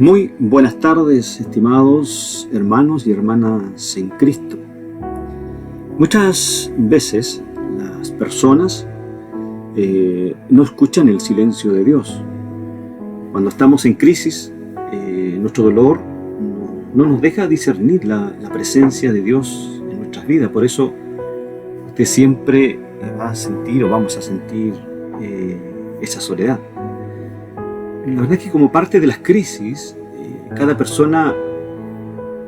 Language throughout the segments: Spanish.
Muy buenas tardes, estimados hermanos y hermanas en Cristo. Muchas veces las personas no escuchan el silencio de Dios. Cuando estamos en crisis, nuestro dolor no nos deja discernir la presencia de Dios en nuestras vidas. Por eso usted siempre va a sentir o vamos a sentir esa soledad. La verdad es que como parte de las crisis, cada persona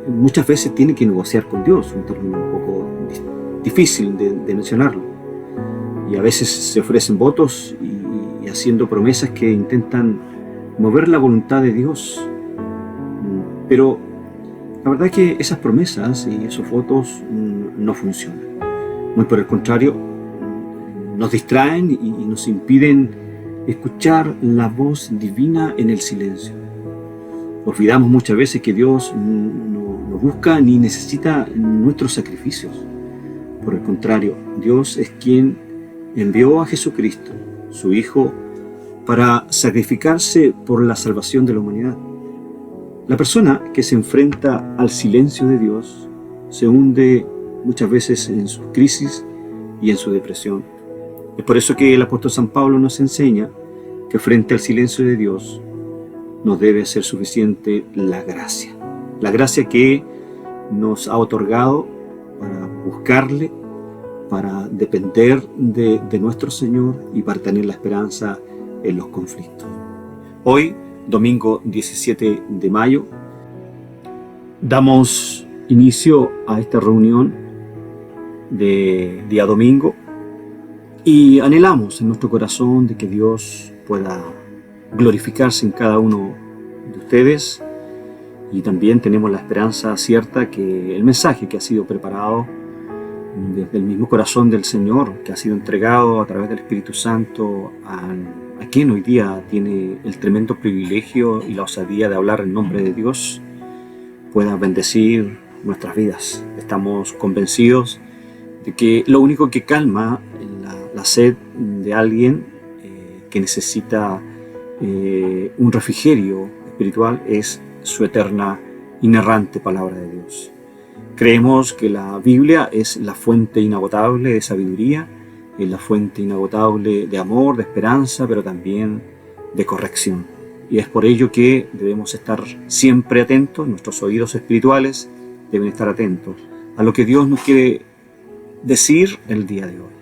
muchas veces tiene que negociar con Dios, un término un poco difícil de mencionarlo. Y a veces se ofrecen votos y haciendo promesas que intentan mover la voluntad de Dios. Pero la verdad es que esas promesas y esos votos no funcionan. Muy por el contrario, nos distraen y nos impiden escuchar la voz divina en el silencio. Olvidamos muchas veces que Dios no busca ni necesita nuestros sacrificios. Por el contrario, Dios es quien envió a Jesucristo, su Hijo, para sacrificarse por la salvación de la humanidad. La persona que se enfrenta al silencio de Dios se hunde muchas veces en sus crisis y en su depresión. Es por eso que el apóstol San Pablo nos enseña que frente al silencio de Dios nos debe ser suficiente la gracia que nos ha otorgado para buscarle, para depender de nuestro Señor y para tener la esperanza en los conflictos. Hoy, domingo 17 de mayo, damos inicio a esta reunión de día domingo y anhelamos en nuestro corazón de que Dios pueda glorificarse en cada uno de ustedes, y también tenemos la esperanza cierta que el mensaje que ha sido preparado desde el mismo corazón del Señor, que ha sido entregado a través del Espíritu Santo a quien hoy día tiene el tremendo privilegio y la osadía de hablar en nombre de Dios, pueda bendecir nuestras vidas. Estamos convencidos de que lo único que calma la sed de alguien que necesita un refrigerio espiritual es su eterna, inerrante palabra de Dios. Creemos que la Biblia es la fuente inagotable de sabiduría, es la fuente inagotable de amor, de esperanza, pero también de corrección. Y es por ello que debemos estar siempre atentos, nuestros oídos espirituales deben estar atentos a lo que Dios nos quiere decir el día de hoy.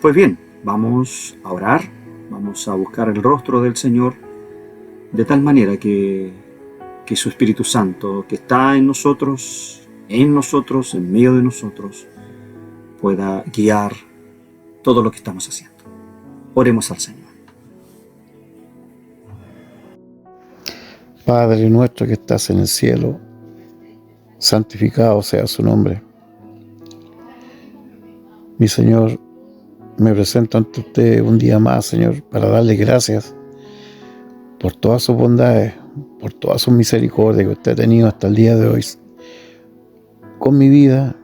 Pues bien, vamos a orar, vamos a buscar el rostro del Señor de tal manera que su Espíritu Santo, que está en nosotros, en medio de nosotros, pueda guiar todo lo que estamos haciendo. Oremos al Señor. Padre nuestro que estás en el cielo, santificado sea su nombre. Mi Señor, me presento ante usted un día más, Señor, para darle gracias por todas sus bondades, por todas sus misericordias que usted ha tenido hasta el día de hoy con mi vida,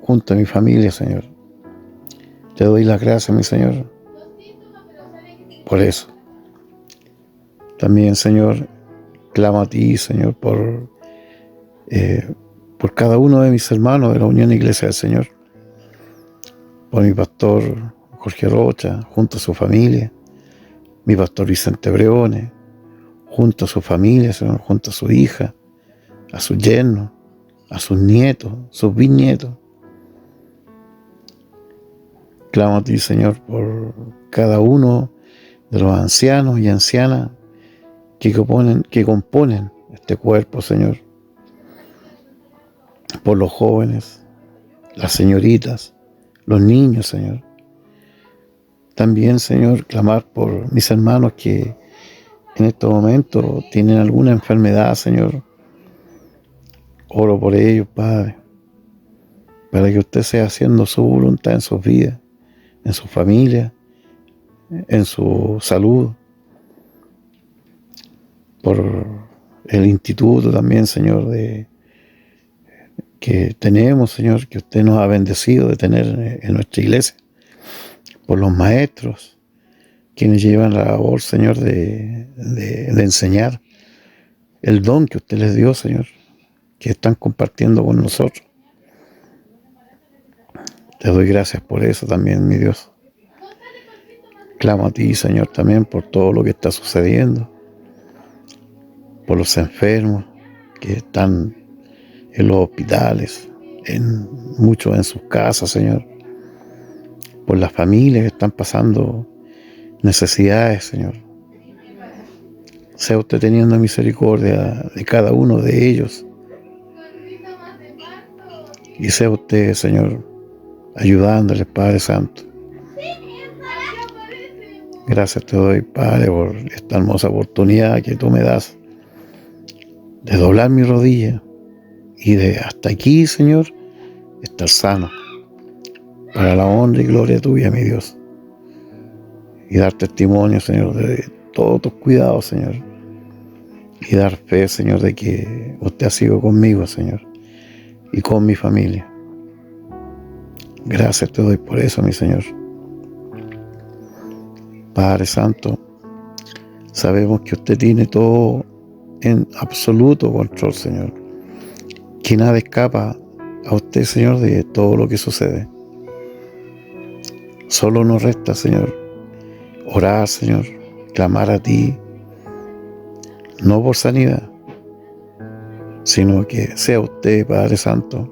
junto a mi familia, Señor. Te doy las gracias, mi Señor, por eso. También, Señor, clamo a ti, Señor, por cada uno de mis hermanos de la Unión Iglesia del Señor, por mi pastor Jorge Rocha, junto a su familia, mi pastor Vicente Breones, junto a su familia, Señor, junto a su hija, a sus yernos, a sus nietos, sus bisnietos. Clamo a ti, Señor, por cada uno de los ancianos y ancianas que componen este cuerpo, Señor, por los jóvenes, las señoritas, los niños, Señor. También, Señor, clamar por mis hermanos que en estos momentos tienen alguna enfermedad, Señor. Oro por ellos, Padre, para que usted sea haciendo su voluntad en sus vidas, en su familia, en su salud. Por el instituto también, Señor, que tenemos, Señor, que usted nos ha bendecido de tener en nuestra iglesia. Por los maestros, quienes llevan la labor, Señor, de enseñar el don que usted les dio, Señor, que están compartiendo con nosotros. Te doy gracias por eso también, mi Dios. Clamo a ti, Señor, también por todo lo que está sucediendo, por los enfermos que están en los hospitales, muchos en sus casas, Señor, por las familias que están pasando necesidades, Señor. Sea usted teniendo misericordia de cada uno de ellos. Y sea usted, Señor, ayudándoles, Padre Santo. Gracias te doy, Padre, por esta hermosa oportunidad que tú me das de doblar mi rodilla y de hasta aquí, Señor, estar sano para la honra y gloria tuya, mi Dios. Y dar testimonio, Señor, de todos tus cuidados, Señor. Y dar fe, Señor, de que usted ha sido conmigo, Señor, y con mi familia. Gracias te doy por eso, mi Señor. Padre Santo, sabemos que usted tiene todo en absoluto control, Señor. Que nada escapa a usted, Señor, de todo lo que sucede. Solo nos resta, Señor, orar, Señor, clamar a ti, no por sanidad, sino que sea usted, Padre Santo,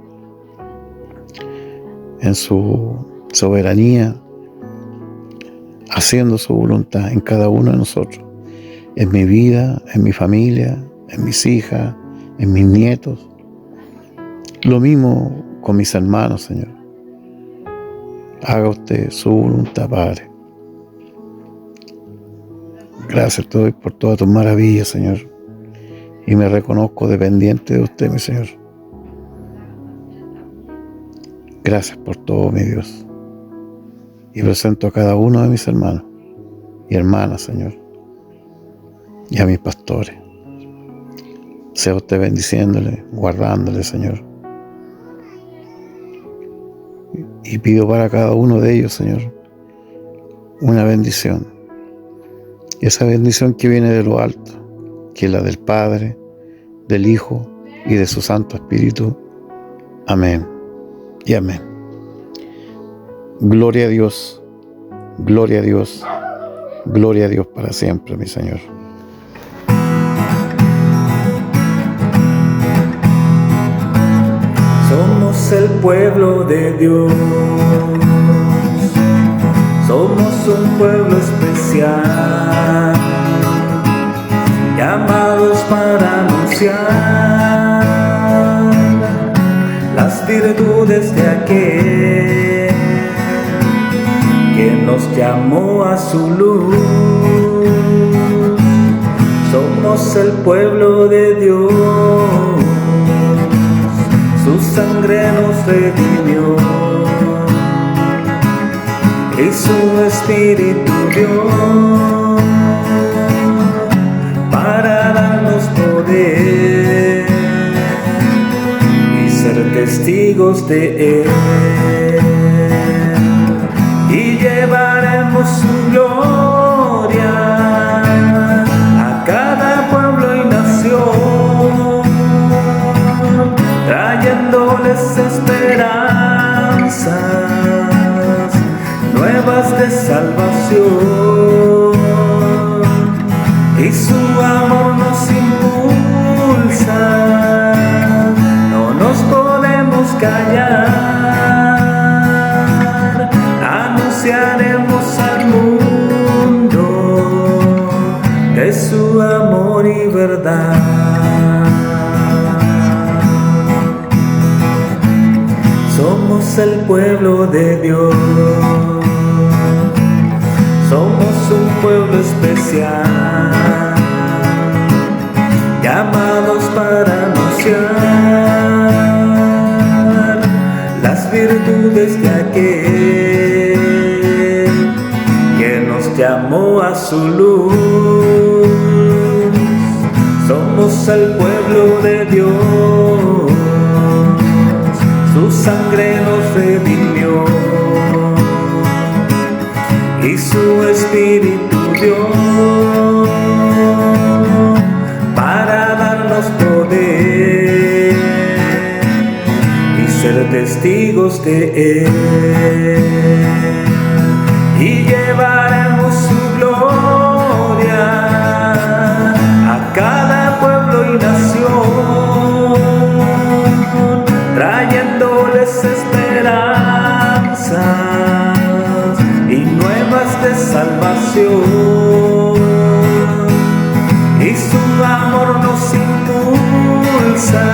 en su soberanía, haciendo su voluntad en cada uno de nosotros, en mi vida, en mi familia, en mis hijas, en mis nietos. Lo mismo con mis hermanos, Señor. Haga usted su voluntad, Padre. Gracias te doy por todas tus maravillas, Señor. Y me reconozco dependiente de usted, mi Señor. Gracias por todo, mi Dios. Y presento a cada uno de mis hermanos y hermanas, Señor, y a mis pastores. Sea usted bendiciéndole, guardándole, Señor. Y pido para cada uno de ellos, Señor, una bendición. Esa bendición que viene de lo alto, que es la del Padre, del Hijo y de su Santo Espíritu. Amén y amén. Gloria a Dios, gloria a Dios, gloria a Dios para siempre, mi Señor. Somos el pueblo de Dios, somos un pueblo especial, llamados para anunciar las virtudes de aquel que nos llamó a su luz. Somos el pueblo de Dios, su sangre nos redimió y su Espíritu dio para darnos poder y ser testigos de Él. Y llevaremos su gloria a cada pueblo y nación, trayéndoles esperanzas nuevas de salvación. Y su amor nos impulsa, no nos podemos callar, anunciaremos al mundo de su amor y verdad. Somos el pueblo de Dios, somos un pueblo especial, llamados para anunciar las virtudes de aquel que nos llamó a su luz. Somos el pueblo de Dios, su sangre nos redimió y su Espíritu dio para darnos testigos de Él y llevaremos su gloria a cada pueblo y nación, trayéndoles esperanzas y nuevas de salvación. Y su amor nos impulsa,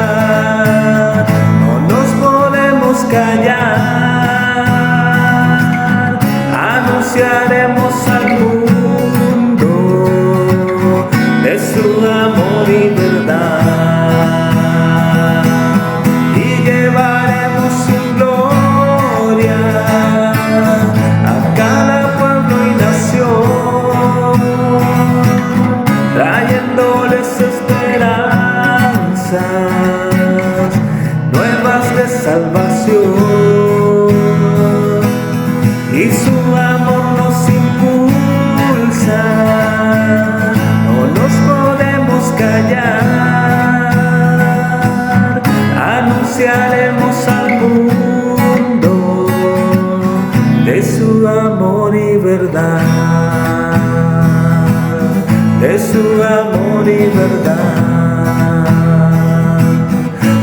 no nos podemos callar, anunciaremos al mundo de su amor y verdad, y llevaremos su gloria a cada pueblo y nación, trayéndoles esperanzas nuevas de salvación. Y su amor nos impulsa, no nos podemos callar, anunciaremos al mundo de su amor y verdad, de su amor y verdad,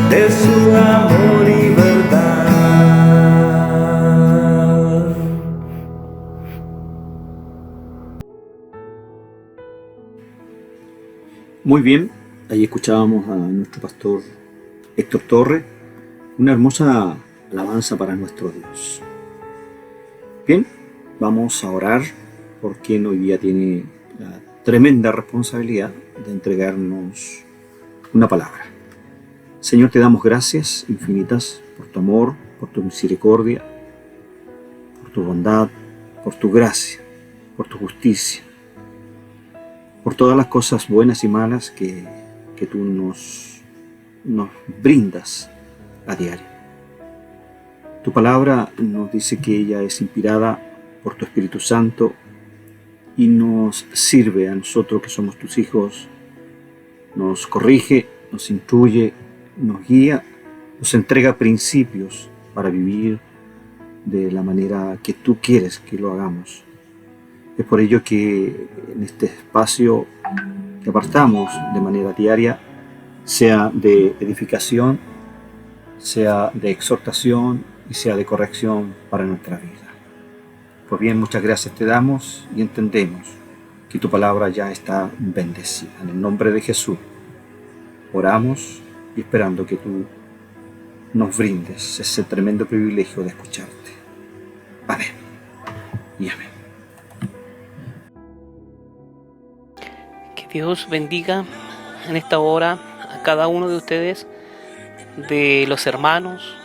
de su amor y verdad. Muy bien, ahí escuchábamos a nuestro pastor Héctor Torre, una hermosa alabanza para nuestro Dios. Bien, vamos a orar por quien hoy día tiene la tremenda responsabilidad de entregarnos una palabra. Señor, te damos gracias infinitas por tu amor, por tu misericordia, por tu bondad, por tu gracia, por tu justicia, por todas las cosas buenas y malas que tú nos brindas a diario. Tu palabra nos dice que ella es inspirada por tu Espíritu Santo y nos sirve a nosotros que somos tus hijos, nos corrige, nos instruye, nos guía, nos entrega principios para vivir de la manera que tú quieres que lo hagamos. Es por ello que en este espacio que apartamos de manera diaria, sea de edificación, sea de exhortación y sea de corrección para nuestra vida. Pues bien, muchas gracias te damos y entendemos que tu palabra ya está bendecida. En el nombre de Jesús oramos y esperando que tú nos brindes ese tremendo privilegio de escucharte. Amén y amén. Que Dios bendiga en esta hora a cada uno de ustedes, de los hermanos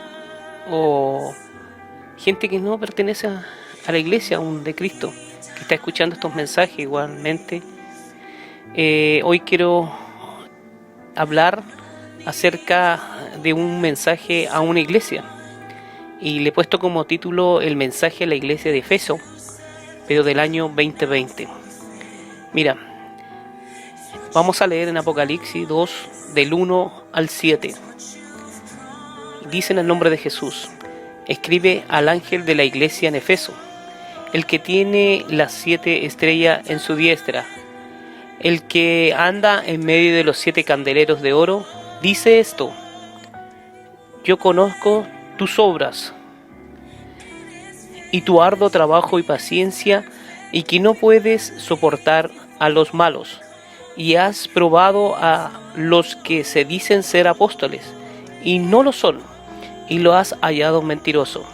o gente que no pertenece a la iglesia aún de Cristo, que está escuchando estos mensajes igualmente. Hoy quiero hablar acerca de un mensaje a una iglesia y le he puesto como título el mensaje a la iglesia de Efeso, pero del año 2020. Mira, vamos a leer en Apocalipsis 2 del 1 al 7. Dice en el nombre de Jesús: escribe al ángel de la iglesia en Efeso, el que tiene las 7 estrellas en su diestra, el que anda en medio de los 7 candeleros de oro, dice esto: yo conozco tus obras y tu arduo trabajo y paciencia, y que no puedes soportar a los malos, y has probado a los que se dicen ser apóstoles y no lo son, y lo has hallado mentiroso,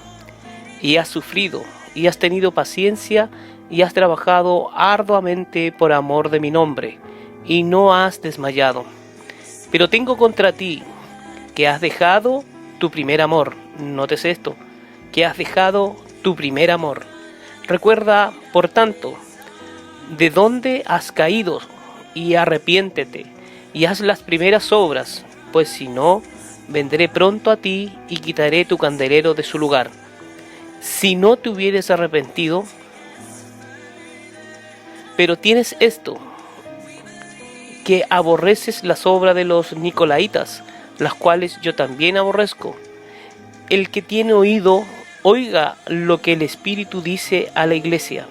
y has sufrido y has tenido paciencia y has trabajado arduamente por amor de mi nombre, y no has desmayado. Pero tengo contra ti que has dejado tu primer amor. Notes esto, que has dejado tu primer amor. Recuerda, por tanto, de dónde has caído, y arrepiéntete, y haz las primeras obras, pues si no, vendré pronto a ti y quitaré tu candelero de su lugar. Si no te hubieres arrepentido, pero tienes esto, que aborreces las obras de los nicolaitas, las cuales yo también aborrezco. El que tiene oído, oiga lo que el Espíritu dice a la iglesia.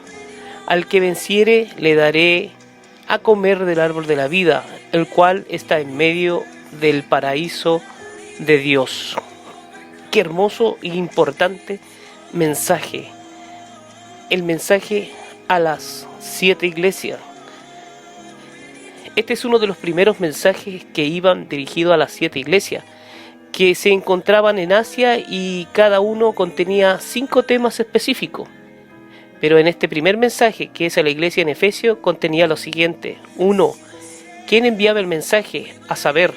Al que venciere le daré a comer del árbol de la vida, el cual está en medio del paraíso de Dios. Qué hermoso e importante mensaje. El mensaje a las 7 iglesias. Este es uno de los primeros mensajes que iban dirigidos a las 7 iglesias, que se encontraban en Asia, y cada uno contenía 5 temas específicos. Pero en este primer mensaje, que es a la iglesia en Efesio, contenía lo siguiente. 1. ¿Quién enviaba el mensaje? A saber,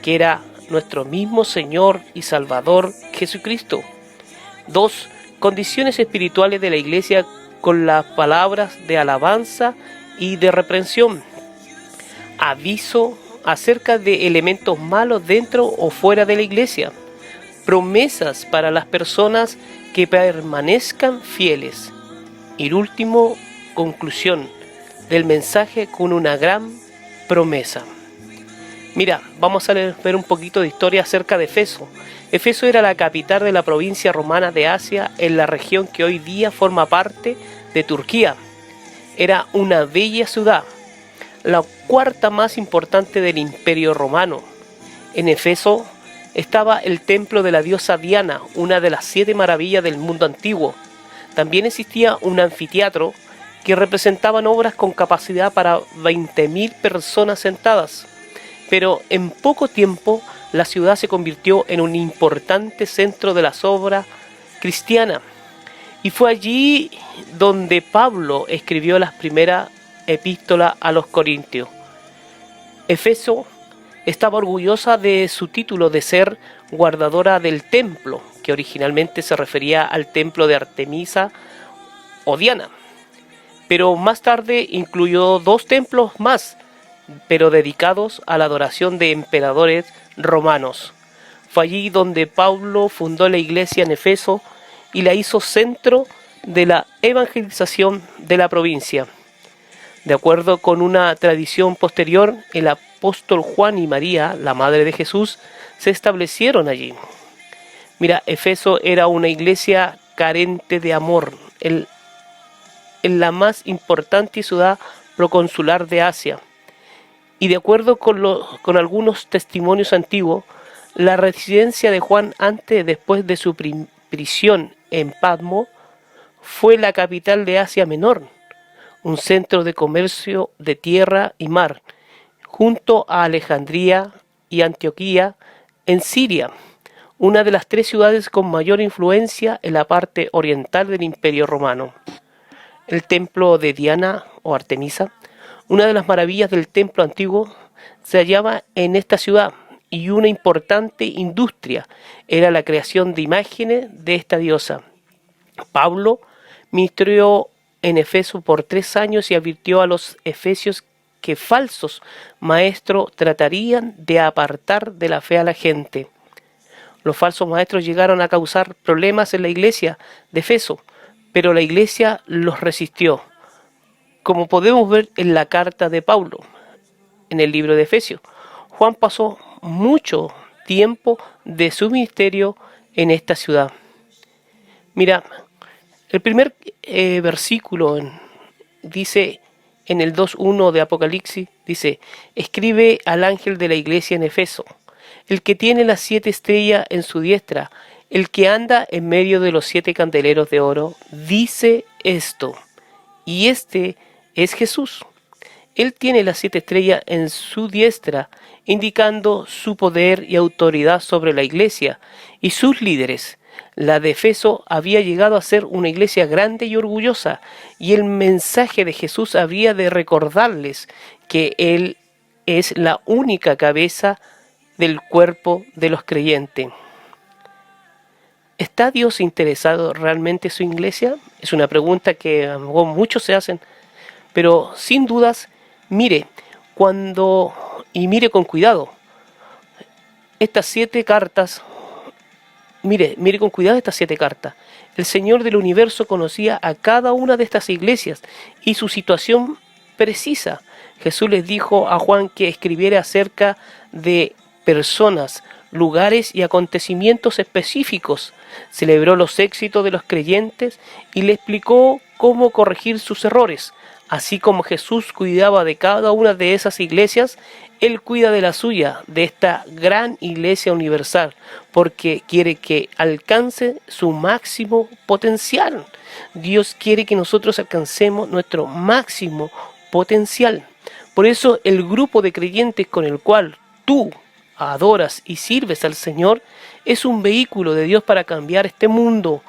que era nuestro mismo Señor y Salvador Jesucristo. 2. Condiciones espirituales de la iglesia con las palabras de alabanza y de reprensión. Aviso acerca de elementos malos dentro o fuera de la iglesia. Promesas para las personas que permanezcan fieles. Y último, conclusión del mensaje con una gran promesa. Mira, vamos a ver un poquito de historia acerca de Efeso. Efeso era la capital de la provincia romana de Asia, en la región que hoy día forma parte de Turquía. Era una bella ciudad, la cuarta más importante del Imperio Romano. En Efeso estaba el templo de la diosa Diana, una de las 7 maravillas del mundo antiguo. También existía un anfiteatro que representaban obras con capacidad para 20.000 personas sentadas. Pero en poco tiempo la ciudad se convirtió en un importante centro de las obras cristianas. Y fue allí donde Pablo escribió las primeras epístolas a los Corintios. Efeso estaba orgullosa de su título de ser guardadora del templo, que originalmente se refería al templo de Artemisa o Diana. Pero más tarde incluyó 2 templos más, pero dedicados a la adoración de emperadores romanos. Fue allí donde Pablo fundó la iglesia en Efeso y la hizo centro de la evangelización de la provincia. De acuerdo con una tradición posterior, el apóstol Juan y María, la madre de Jesús, se establecieron allí. Mira, Efeso era una iglesia carente de amor, en la más importante ciudad proconsular de Asia. Y de acuerdo con algunos testimonios antiguos, la residencia de Juan antes y después de su prisión en Patmos fue la capital de Asia Menor, un centro de comercio de tierra y mar, junto a Alejandría y Antioquía en Siria, una de las 3 ciudades con mayor influencia en la parte oriental del Imperio Romano. El templo de Diana o Artemisa, una de las maravillas del templo antiguo, se hallaba en esta ciudad, y una importante industria era la creación de imágenes de esta diosa. Pablo ministró en Efeso por 3 años y advirtió a los efesios que falsos maestros tratarían de apartar de la fe a la gente. Los falsos maestros llegaron a causar problemas en la iglesia de Efeso, pero la iglesia los resistió, como podemos ver en la carta de Pablo, en el libro de Efesios. Juan pasó mucho tiempo de su ministerio en esta ciudad. Mira, el primer versículo dice, en el 2:1 de Apocalipsis, dice: escribe al ángel de la iglesia en Efeso, el que tiene las 7 estrellas en su diestra, el que anda en medio de los 7 candeleros de oro, dice esto, y este es Jesús. Él tiene las 7 estrellas en su diestra, indicando su poder y autoridad sobre la iglesia y sus líderes. La de Efeso había llegado a ser una iglesia grande y orgullosa, y el mensaje de Jesús habría de recordarles que Él es la única cabeza del cuerpo de los creyentes. ¿Está Dios interesado realmente en su iglesia? Es una pregunta que muchos se hacen, pero sin dudas, mire con cuidado estas 7 cartas. Mire con cuidado estas 7 cartas. El Señor del universo conocía a cada una de estas iglesias y su situación precisa. Jesús les dijo a Juan que escribiera acerca de personas, lugares y acontecimientos específicos celebró los éxitos de los creyentes y le explicó cómo corregir sus errores. Así como Jesús cuidaba de cada una de esas iglesias, Él cuida de la suya, de esta gran iglesia universal, porque quiere que alcance su máximo potencial. Dios quiere que nosotros alcancemos nuestro máximo potencial. Por eso el grupo de creyentes con el cual tú adoras y sirves al Señor es un vehículo de Dios para cambiar este mundo.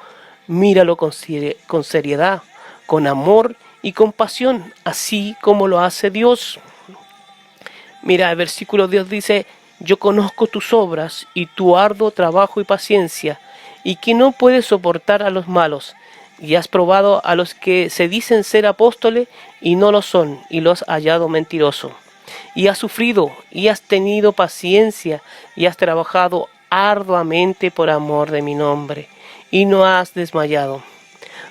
Míralo con seriedad, con amor y compasión, así como lo hace Dios. Mira, el versículo Dios dice: yo conozco tus obras y tu arduo trabajo y paciencia, y que no puedes soportar a los malos, y has probado a los que se dicen ser apóstoles y no lo son, y los has hallado mentirosos. Y has sufrido, y has tenido paciencia, y has trabajado arduamente por amor de mi nombre, y no has desmayado.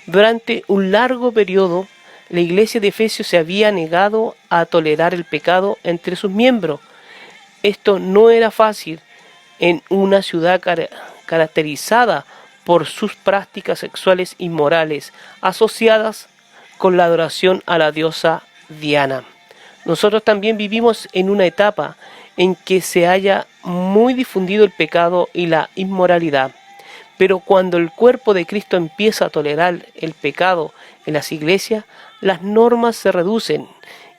Durante un largo periodo, la iglesia de Efesios se había negado a tolerar el pecado entre sus miembros. Esto no era fácil en una ciudad caracterizada por sus prácticas sexuales inmorales asociadas con la adoración a la diosa Diana. Nosotros también vivimos en una etapa en que se haya muy difundido el pecado y la inmoralidad. Pero cuando el cuerpo de Cristo empieza a tolerar el pecado en las iglesias, las normas se reducen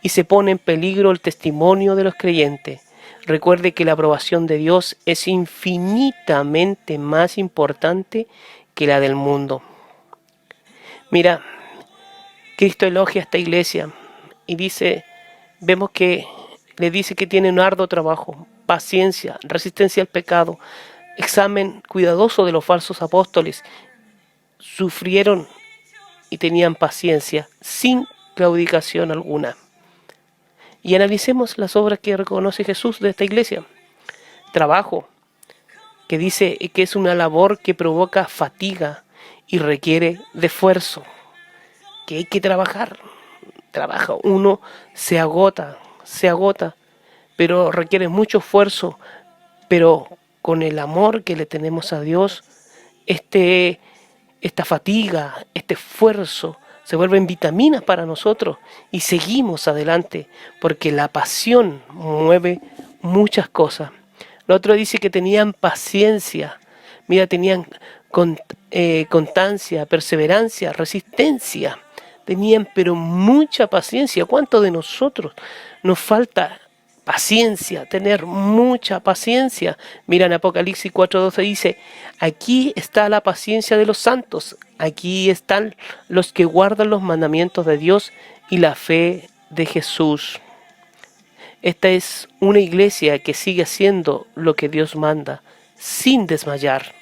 y se pone en peligro el testimonio de los creyentes. Recuerde que la aprobación de Dios es infinitamente más importante que la del mundo. Mira, Cristo elogia a esta iglesia y vemos que le dice que tiene un arduo trabajo, paciencia, resistencia al pecado, examen cuidadoso de los falsos apóstoles. Sufrieron y tenían paciencia, sin claudicación alguna. Y analicemos las obras que reconoce Jesús de esta iglesia. Trabajo, que dice que es una labor que provoca fatiga y requiere de esfuerzo, que hay que trabajar. Trabaja, uno se agota, pero requiere mucho esfuerzo, pero con el amor que le tenemos a Dios, esta fatiga, este esfuerzo, se vuelven vitaminas para nosotros y seguimos adelante, porque la pasión mueve muchas cosas. Lo otro dice que tenían paciencia, mira, tenían constancia, perseverancia, resistencia, tenían pero mucha paciencia. ¿Cuánto de nosotros nos falta paciencia, tener mucha paciencia? Mira, en Apocalipsis 4:12 dice: aquí está la paciencia de los santos, aquí están los que guardan los mandamientos de Dios y la fe de Jesús. Esta es una iglesia que sigue haciendo lo que Dios manda, sin desmayar.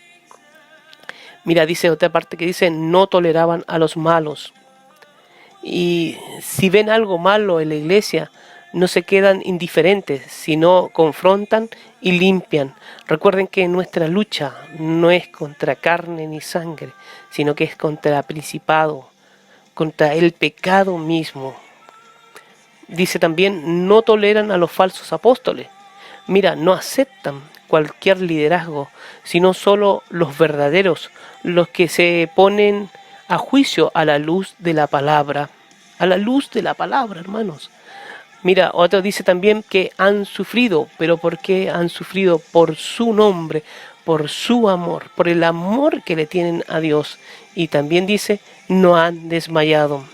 Mira, dice otra parte que dice: no toleraban a los malos. Y si ven algo malo en la iglesia, no se quedan indiferentes, sino confrontan y limpian. Recuerden que nuestra lucha no es contra carne ni sangre, sino que es contra el principado, contra el pecado mismo. Dice también: no toleran a los falsos apóstoles. Mira, no aceptan cualquier liderazgo, sino solo los verdaderos, los que se ponen a juicio a la luz de la palabra. A la luz de la palabra, hermanos. Mira, otro dice también que han sufrido, pero ¿por qué han sufrido? Por su nombre, por su amor, por el amor que le tienen a Dios. Y también dice: no han desmayado,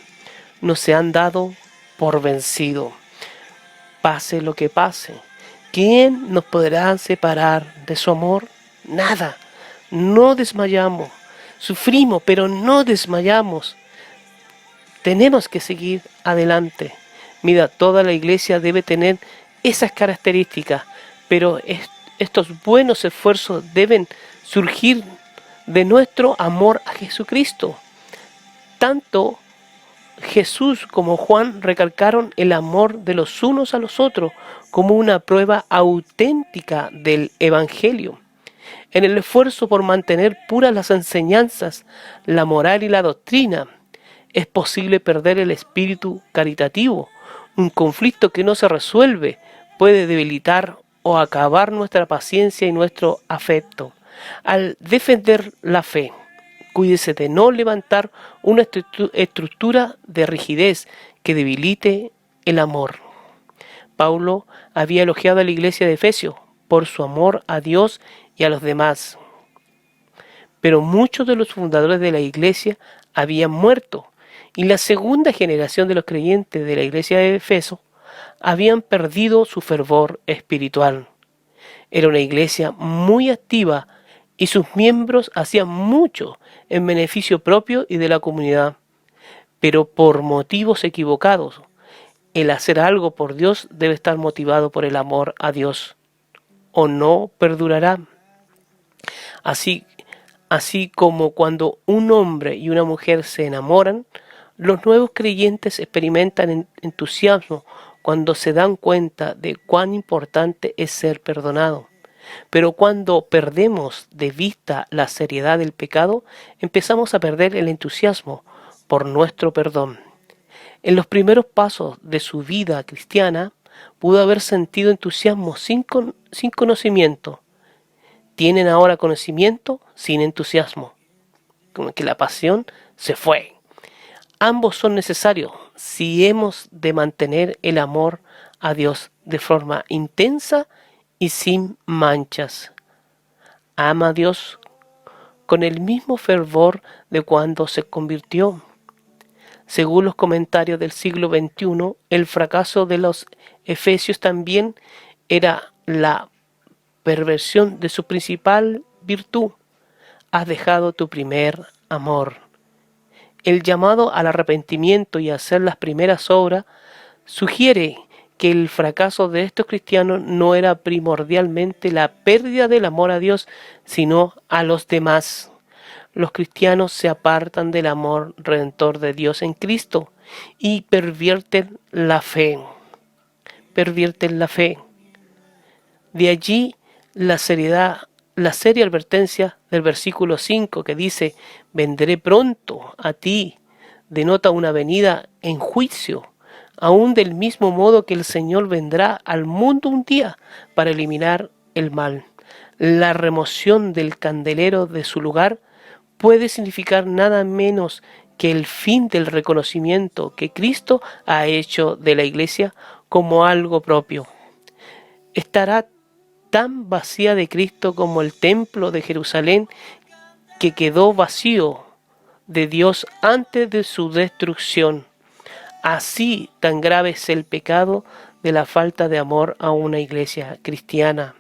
no se han dado por vencido. Pase lo que pase, ¿quién nos podrá separar de su amor? Nada. No desmayamos, sufrimos, pero no desmayamos. Tenemos que seguir adelante. Mira, toda la iglesia debe tener esas características, pero estos buenos esfuerzos deben surgir de nuestro amor a Jesucristo. Tanto Jesús como Juan recalcaron el amor de los unos a los otros como una prueba auténtica del Evangelio. En el esfuerzo por mantener puras las enseñanzas, la moral y la doctrina, es posible perder el espíritu caritativo. Un conflicto que no se resuelve puede debilitar o acabar nuestra paciencia y nuestro afecto. Al defender la fe, cuídese de no levantar una estructura de rigidez que debilite el amor. Pablo había elogiado a la iglesia de Efesios por su amor a Dios y a los demás. Pero muchos de los fundadores de la iglesia habían muerto, y la segunda generación de los creyentes de la iglesia de Efeso habían perdido su fervor espiritual. Era una iglesia muy activa y sus miembros hacían mucho en beneficio propio y de la comunidad, pero por motivos equivocados. El hacer algo por Dios debe estar motivado por el amor a Dios, o no perdurará. Así como cuando un hombre y una mujer se enamoran, los nuevos creyentes experimentan entusiasmo cuando se dan cuenta de cuán importante es ser perdonado. Pero cuando perdemos de vista la seriedad del pecado, empezamos a perder el entusiasmo por nuestro perdón. En los primeros pasos de su vida cristiana, pudo haber sentido entusiasmo sin conocimiento. Tienen ahora conocimiento sin entusiasmo. Como que la pasión se fue. Ambos son necesarios si hemos de mantener el amor a Dios de forma intensa y sin manchas. Ama a Dios con el mismo fervor de cuando se convirtió. Según los comentarios del siglo XXI, el fracaso de los efesios también era la perversión de su principal virtud. Has dejado tu primer amor. El llamado al arrepentimiento y a hacer las primeras obras sugiere que el fracaso de estos cristianos no era primordialmente la pérdida del amor a Dios, sino a los demás. Los cristianos se apartan del amor redentor de Dios en Cristo y pervierten la fe. De allí la seria advertencia del versículo 5 que dice: vendré pronto a ti, denota una venida en juicio, aún del mismo modo que el Señor vendrá al mundo un día para eliminar el mal. La remoción del candelero de su lugar puede significar nada menos que el fin del reconocimiento que Cristo ha hecho de la iglesia como algo propio. Estará tan vacía de Cristo como el templo de Jerusalén, que quedó vacío de Dios antes de su destrucción. Así tan grave es el pecado de la falta de amor a una iglesia cristiana.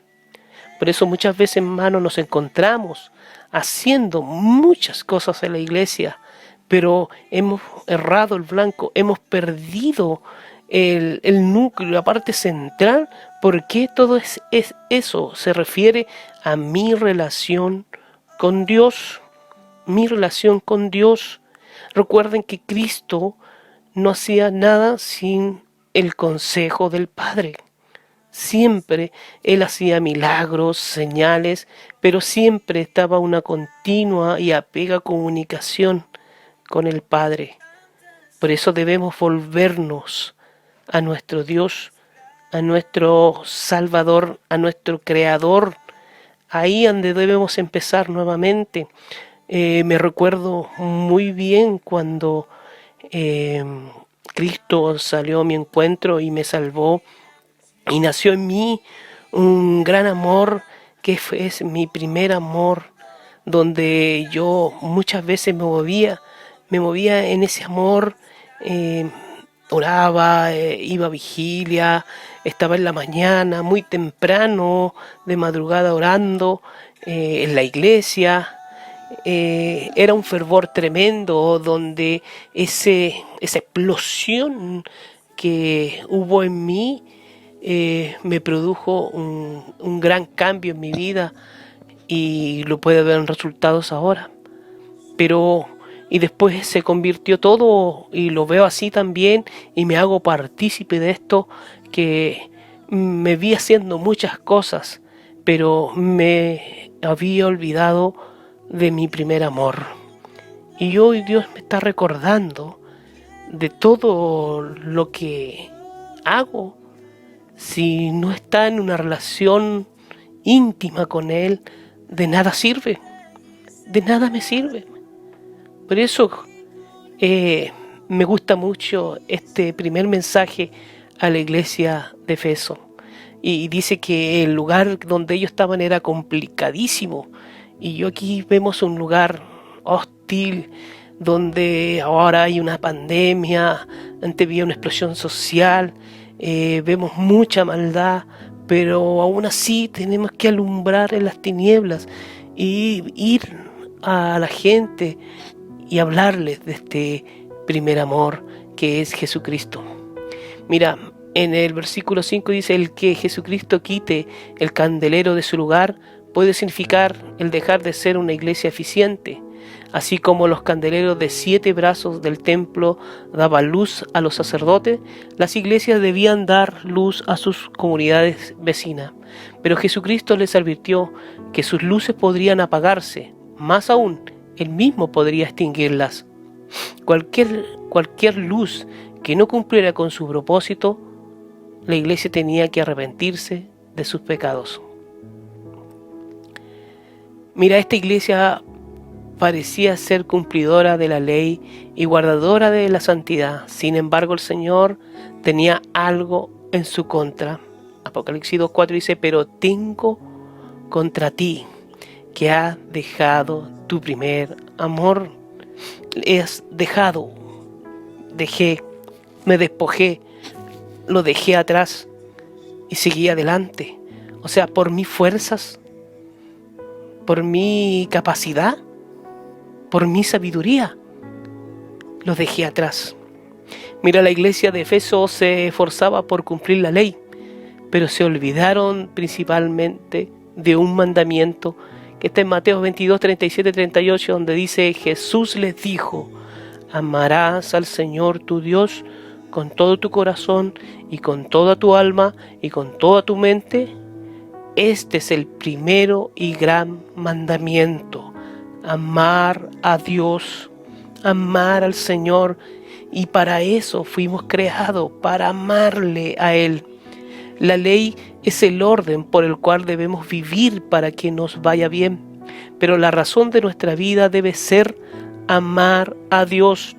Por eso muchas veces, hermanos, nos encontramos haciendo muchas cosas en la iglesia, pero hemos errado el blanco, hemos perdido el núcleo, la parte central. ¿Por qué todo es eso? Se refiere a mi relación con Dios. Mi relación con Dios. Recuerden que Cristo no hacía nada sin el consejo del Padre. Siempre Él hacía milagros, señales, pero siempre estaba una continua y apega comunicación con el Padre. Por eso debemos volvernos a nuestro Dios, a nuestro Salvador, a nuestro Creador. Ahí donde debemos empezar nuevamente. Me recuerdo muy bien cuando Cristo salió a mi encuentro y me salvó, y nació en mí un gran amor que es mi primer amor, donde yo muchas veces me movía en ese amor. Oraba, iba a vigilia, estaba en la mañana, muy temprano, de madrugada orando, en la iglesia. Era un fervor tremendo, donde esa explosión que hubo en mí me produjo un gran cambio en mi vida, y lo puede ver en resultados ahora. Y después se convirtió todo, y lo veo así también, y me hago partícipe de esto, que me vi haciendo muchas cosas, pero me había olvidado de mi primer amor. Y hoy Dios me está recordando de todo lo que hago. Si no está en una relación íntima con Él, de nada sirve, de nada me sirve. Por eso me gusta mucho este primer mensaje a la iglesia de Efeso. Y dice que el lugar donde ellos estaban era complicadísimo. Y yo aquí vemos un lugar hostil, donde ahora hay una pandemia, antes había una explosión social, vemos mucha maldad, pero aún así tenemos que alumbrar en las tinieblas y ir a la gente y hablarles de este primer amor que es Jesucristo. Mira, en el versículo 5 dice: el que Jesucristo quite el candelero de su lugar puede significar el dejar de ser una iglesia eficiente. Así como los candeleros de 7 brazos del templo daban luz a los sacerdotes, las iglesias debían dar luz a sus comunidades vecinas. Pero Jesucristo les advirtió que sus luces podrían apagarse, más aún, Él mismo podría extinguirlas. Cualquier luz que no cumpliera con su propósito, la iglesia tenía que arrepentirse de sus pecados. Mira, esta iglesia parecía ser cumplidora de la ley y guardadora de la santidad. Sin embargo, el Señor tenía algo en su contra. Apocalipsis 2:4 dice: pero tengo contra ti que has dejado tu primer amor. Has dejado, me despojé, lo dejé atrás y seguí adelante. O sea, por mis fuerzas, por mi capacidad, por mi sabiduría, los dejé atrás. Mira, la iglesia de Efeso se esforzaba por cumplir la ley, pero se olvidaron principalmente de un mandamiento que está en Mateo 22, 37, 38, donde dice: Jesús les dijo: amarás al Señor tu Dios con todo tu corazón y con toda tu alma y con toda tu mente. Este es el primero y gran mandamiento: amar a Dios, amar al Señor, y para eso fuimos creados, para amarle a Él. La ley es el orden por el cual debemos vivir para que nos vaya bien, pero la razón de nuestra vida debe ser amar a Dios.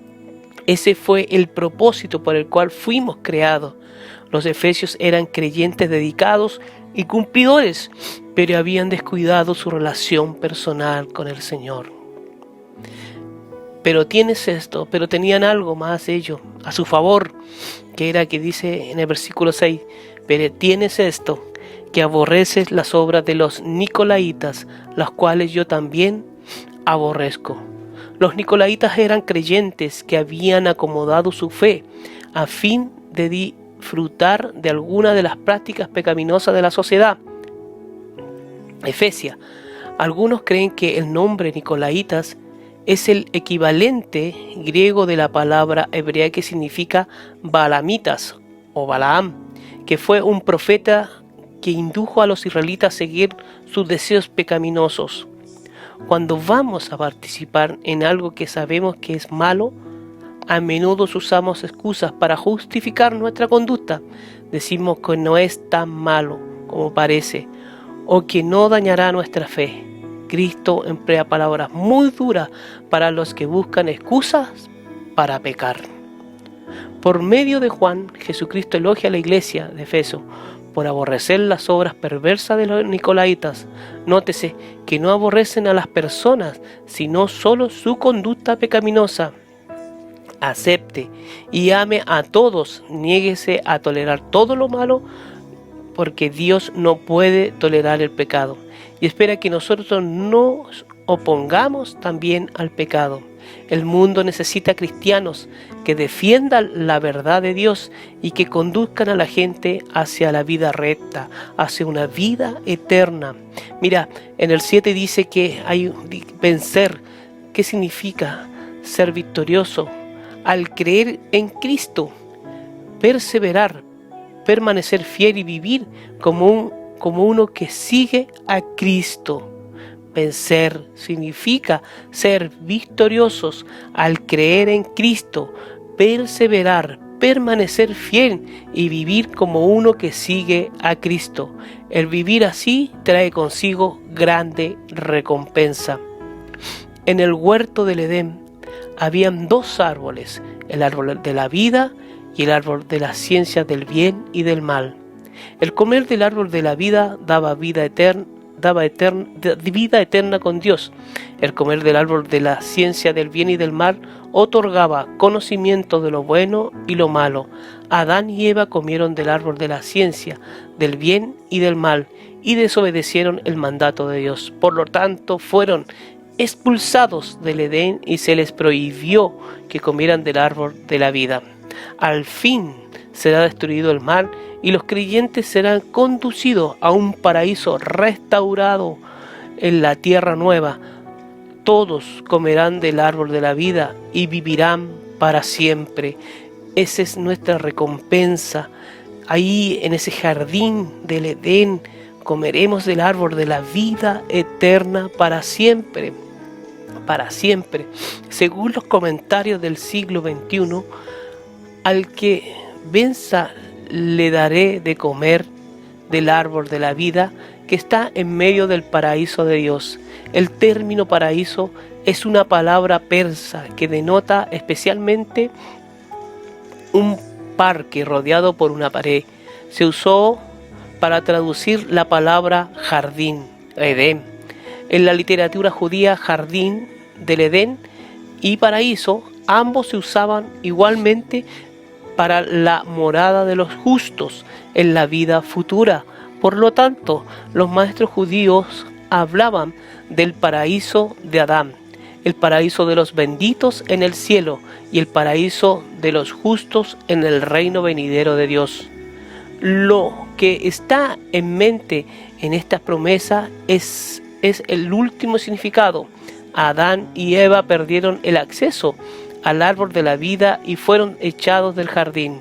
Ese fue el propósito por el cual fuimos creados. Los efesios eran creyentes dedicados y cumplidores, pero habían descuidado su relación personal con el Señor. Pero tenían algo más ellos a su favor, que era que dice en el versículo 6: pero tienes esto, que aborreces las obras de los nicolaitas, las cuales yo también aborrezco. Los nicolaitas eran creyentes que habían acomodado su fe a fin de disfrutar de alguna de las prácticas pecaminosas de la sociedad efesia. Algunos creen que el nombre nicolaitas es el equivalente griego de la palabra hebrea que significa Balamitas o Balaam, que fue un profeta que indujo a los israelitas a seguir sus deseos pecaminosos. Cuando vamos a participar en algo que sabemos que es malo, a menudo usamos excusas para justificar nuestra conducta. Decimos que no es tan malo como parece, o que no dañará nuestra fe. Cristo emplea palabras muy duras para los que buscan excusas para pecar. Por medio de Juan, Jesucristo elogia a la iglesia de Efeso por aborrecer las obras perversas de los nicolaitas. Nótese que no aborrecen a las personas, sino solo su conducta pecaminosa. Acepte y ame a todos, niéguese a tolerar todo lo malo, porque Dios no puede tolerar el pecado y espera que nosotros nos opongamos también al pecado. El mundo necesita cristianos que defiendan la verdad de Dios y que conduzcan a la gente hacia la vida recta, hacia una vida eterna. Mira, en el 7 dice que hay vencer. ¿Qué significa ser victorioso? Al creer en Cristo, perseverar, permanecer fiel y vivir como uno que sigue a Cristo. Vencer significa ser victoriosos al creer en Cristo, perseverar, permanecer fiel y vivir como uno que sigue a Cristo. El vivir así trae consigo grande recompensa. En el huerto del Edén habían 2 árboles, el árbol de la vida y el árbol de la ciencia del bien y del mal. El comer del árbol de la vida daba vida eterna con Dios. El comer del árbol de la ciencia del bien y del mal otorgaba conocimiento de lo bueno y lo malo. Adán y Eva comieron del árbol de la ciencia del bien y del mal y desobedecieron el mandato de Dios. Por lo tanto, fueron expulsados del Edén y se les prohibió que comieran del árbol de la vida. Al fin será destruido el mal y los creyentes serán conducidos a un paraíso restaurado en la tierra nueva. Todos comerán del árbol de la vida y vivirán para siempre. Esa es nuestra recompensa. Ahí en ese jardín del Edén comeremos del árbol de la vida eterna para siempre. Para siempre. Según los comentarios del siglo XXI, al que venza le daré de comer del árbol de la vida que está en medio del paraíso de Dios. El término paraíso es una palabra persa que denota especialmente un parque rodeado por una pared. Se usó para traducir la palabra jardín, Edén. En la literatura judía, jardín del Edén y paraíso, ambos se usaban igualmente para la morada de los justos en la vida futura. Por lo tanto, los maestros judíos hablaban del paraíso de Adán, el paraíso de los benditos en el cielo y el paraíso de los justos en el reino venidero de Dios. Lo que está en mente en esta promesa es el último significado. Adán y Eva perdieron el acceso al árbol de la vida y fueron echados del jardín.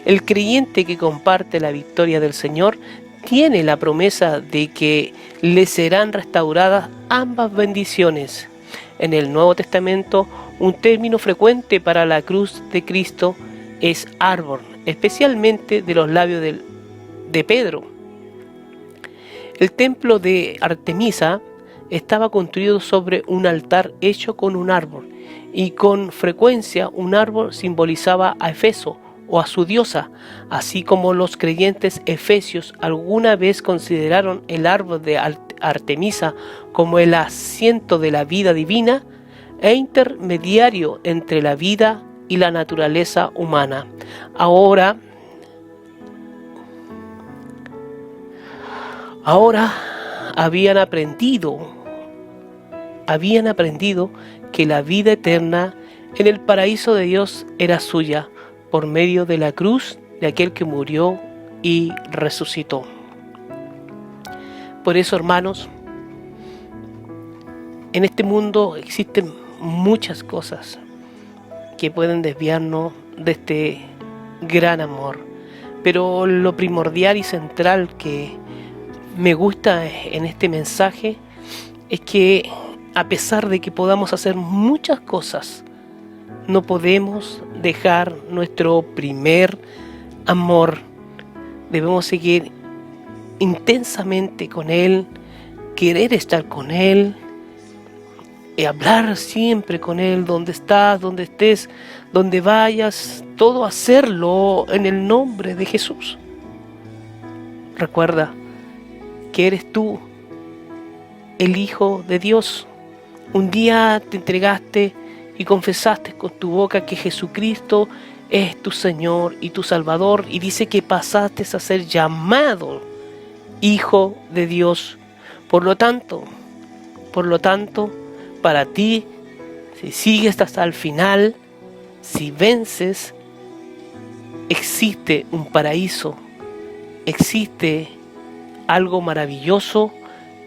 El creyente que comparte la victoria del Señor tiene la promesa de que le serán restauradas ambas bendiciones. En el Nuevo Testamento, un término frecuente para la cruz de Cristo es árbol, especialmente de los labios de Pedro. El templo de Artemisa estaba construido sobre un altar hecho con un árbol, y con frecuencia un árbol simbolizaba a Éfeso o a su diosa, así como los creyentes efesios alguna vez consideraron el árbol de Artemisa como el asiento de la vida divina e intermediario entre la vida y la naturaleza humana. Ahora habían aprendido que la vida eterna en el paraíso de Dios era suya por medio de la cruz de aquel que murió y resucitó. Por eso, hermanos, en este mundo existen muchas cosas que pueden desviarnos de este gran amor, pero lo primordial y central que me gusta en este mensaje es que a pesar de que podamos hacer muchas cosas, no podemos dejar nuestro primer amor. Debemos seguir intensamente con Él, querer estar con Él, y hablar siempre con Él, donde estás, donde estés, donde vayas, todo hacerlo en el nombre de Jesús. Recuerda que eres tú, el Hijo de Dios. Un día te entregaste y confesaste con tu boca que Jesucristo es tu Señor y tu Salvador, y dice que pasaste a ser llamado Hijo de Dios. Por lo tanto, para ti, si sigues hasta el final, si vences, existe un paraíso, existe algo maravilloso,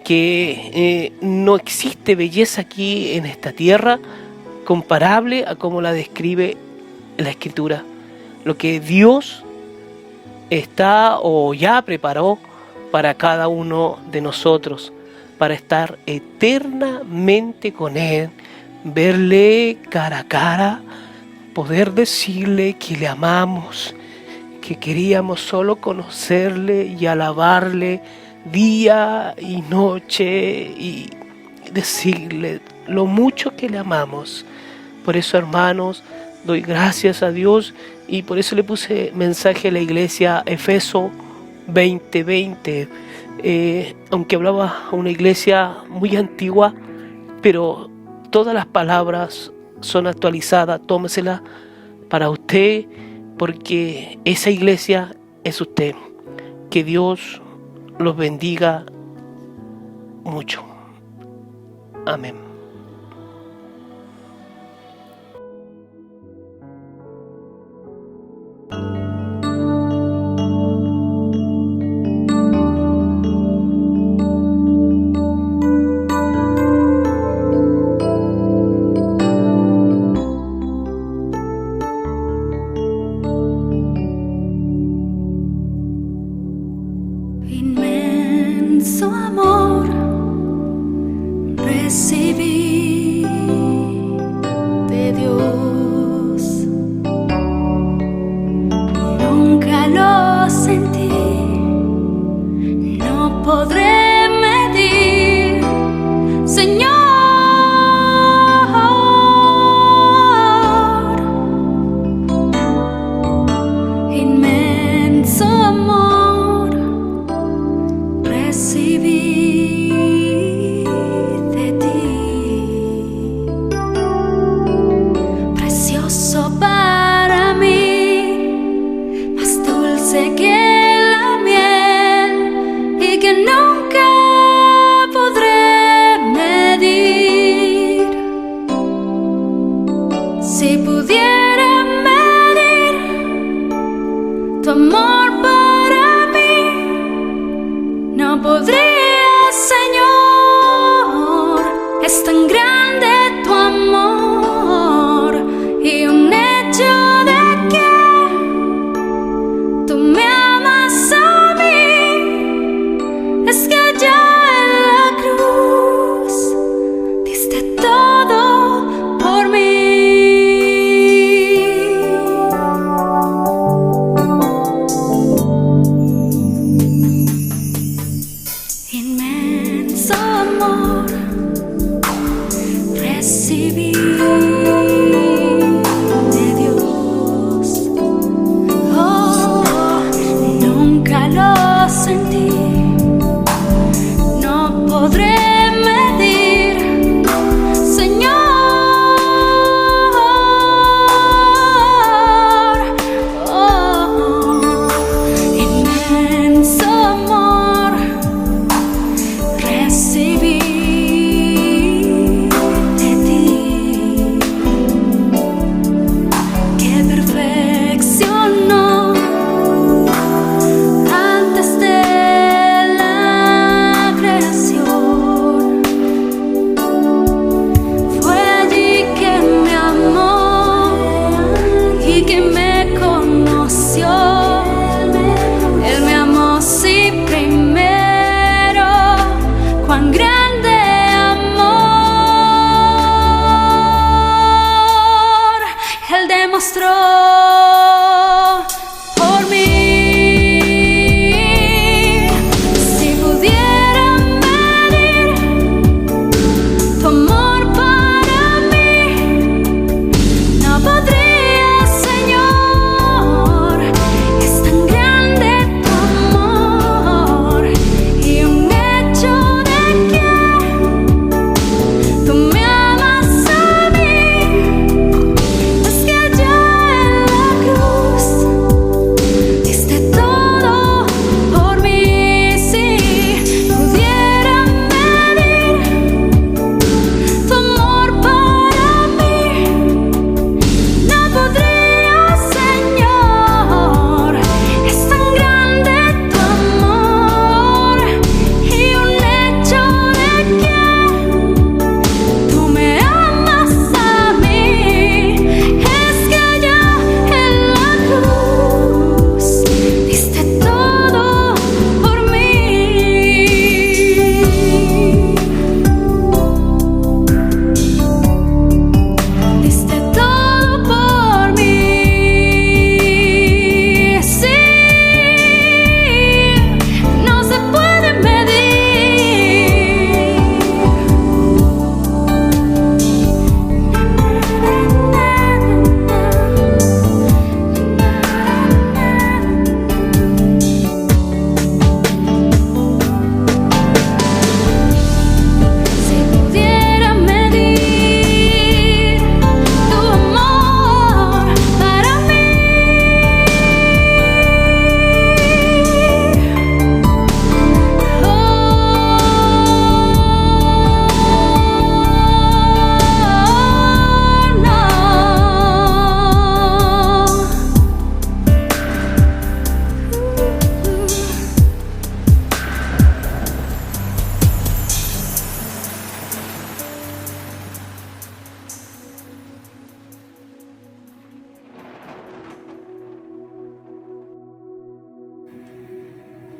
que no existe belleza aquí en esta tierra comparable a como la describe la Escritura. Lo que Dios está o ya preparó para cada uno de nosotros, para estar eternamente con Él, verle cara a cara, poder decirle que le amamos, que queríamos solo conocerle y alabarle día y noche y decirle lo mucho que le amamos. Por eso, hermanos, doy gracias a Dios y por eso le puse mensaje a la iglesia Efeso 20:20, aunque hablaba a una iglesia muy antigua, pero todas las palabras son actualizadas. Tómesela para usted, porque esa iglesia es usted. Que Dios los bendiga mucho. Amén. Inmenso amor recibí de Dios, nunca lo sentí, no podré medir, Señor. Inmenso amor recibí de ti, precioso para mí, más dulce que la miel y que nunca podré medir. Si pudiera medir tu amor para mí, no podría, Señor. Es tan grande tu amor y un hecho de que tú me amas a mí es que allá en la cruz diste todo por mí. Inmenso amor recibí de Dios. Oh, nunca lo sentí, no podré medir, Señor. Oh, inmenso amor recibí de ti.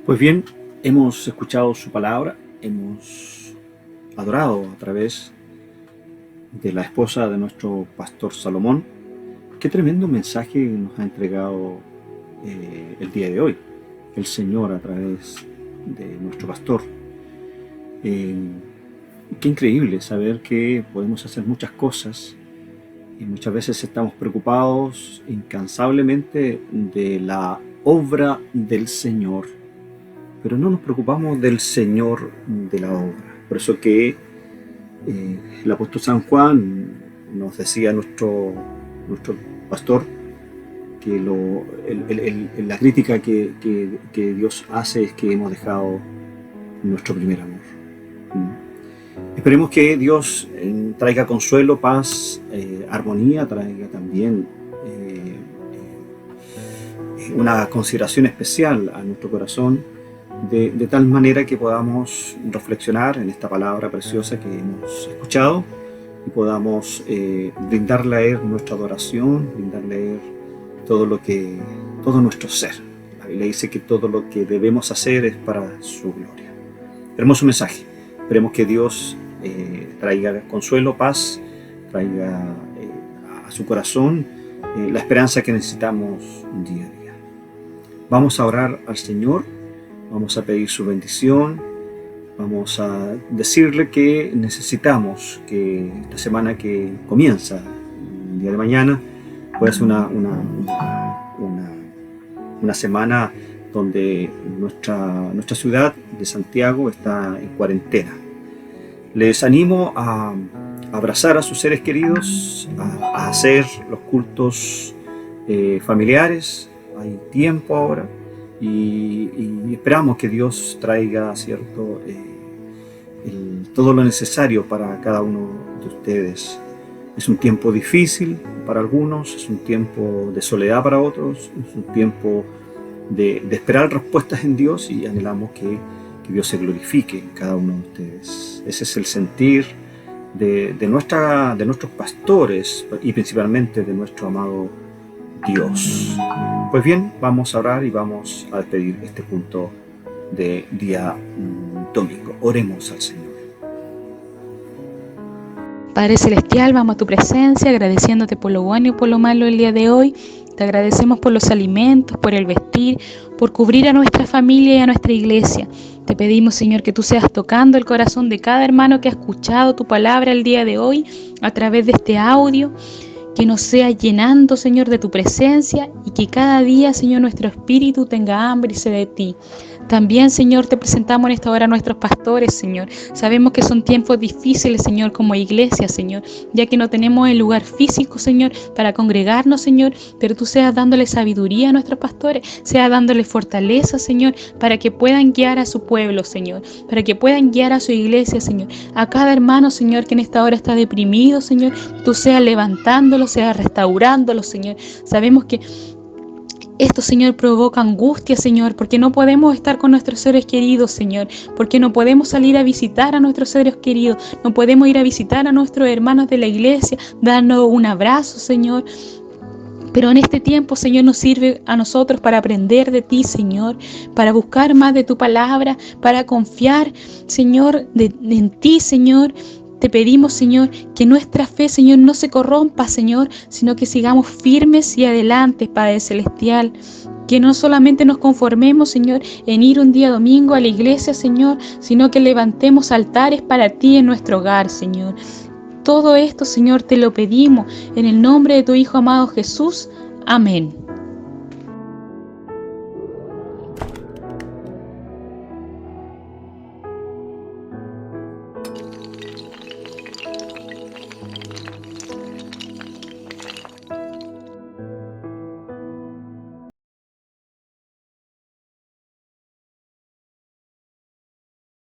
Pues bien, hemos escuchado su palabra, hemos adorado a través de la esposa de nuestro pastor Salomón. Qué tremendo mensaje nos ha entregado el día de hoy el Señor a través de nuestro pastor. Qué increíble saber que podemos hacer muchas cosas y muchas veces estamos preocupados incansablemente de la obra del Señor, pero no nos preocupamos del Señor de la obra. Por eso que el apóstol San Juan nos decía nuestro pastor que la crítica que Dios hace es que hemos dejado nuestro primer amor. Esperemos que Dios traiga consuelo, paz, armonía, traiga también una consideración especial a nuestro corazón, de tal manera que podamos reflexionar en esta palabra preciosa que hemos escuchado y podamos brindarle a Él nuestra adoración, brindarle a Él todo nuestro ser. La Biblia dice que todo lo que debemos hacer es para su gloria. Hermoso mensaje. Esperemos que Dios traiga consuelo, paz, traiga a su corazón la esperanza que necesitamos día a día. Vamos a orar al Señor, vamos a pedir su bendición, vamos a decirle que necesitamos que esta semana que comienza, el día de mañana, pueda ser una semana donde nuestra ciudad de Santiago está en cuarentena. Les animo a abrazar a sus seres queridos, a hacer los cultos familiares. Hay tiempo ahora y esperamos que Dios traiga, ¿cierto?, todo lo necesario para cada uno de ustedes. Es un tiempo difícil para algunos, es un tiempo de soledad para otros, es un tiempo de esperar respuestas en Dios, y anhelamos que Dios se glorifique en cada uno de ustedes. Ese es el sentir de nuestros pastores y principalmente de nuestro amado Dios. Pues bien, vamos a orar y vamos a despedir este punto de día domingo. Oremos al Señor. Padre Celestial, vamos a tu presencia agradeciéndote por lo bueno y por lo malo el día de hoy. Te agradecemos por los alimentos, por el vestir, por cubrir a nuestra familia y a nuestra iglesia. Te pedimos, Señor, que tú seas tocando el corazón de cada hermano que ha escuchado tu palabra el día de hoy a través de este audio, que nos sea llenando, Señor, de tu presencia, y que cada día, Señor, nuestro espíritu tenga hambre y sed de ti. También, Señor, te presentamos en esta hora a nuestros pastores, Señor. Sabemos que son tiempos difíciles, Señor, como iglesia, Señor, ya que no tenemos el lugar físico, Señor, para congregarnos, Señor, pero tú seas dándole sabiduría a nuestros pastores, seas dándole fortaleza, Señor, para que puedan guiar a su pueblo, Señor, para que puedan guiar a su iglesia, Señor. A cada hermano, Señor, que en esta hora está deprimido, Señor, tú seas levantándolo, seas restaurándolo, Señor. Sabemos que esto, Señor, provoca angustia, Señor, porque no podemos estar con nuestros seres queridos, Señor, porque no podemos salir a visitar a nuestros seres queridos, no podemos ir a visitar a nuestros hermanos de la iglesia, darnos un abrazo, Señor. Pero en este tiempo, Señor, nos sirve a nosotros para aprender de ti, Señor, para buscar más de tu palabra, para confiar, Señor, en ti, Señor. Te pedimos, Señor, que nuestra fe, Señor, no se corrompa, Señor, sino que sigamos firmes y adelante, Padre Celestial. Que no solamente nos conformemos, Señor, en ir un día domingo a la iglesia, Señor, sino que levantemos altares para ti en nuestro hogar, Señor. Todo esto, Señor, te lo pedimos en el nombre de tu Hijo amado Jesús. Amén.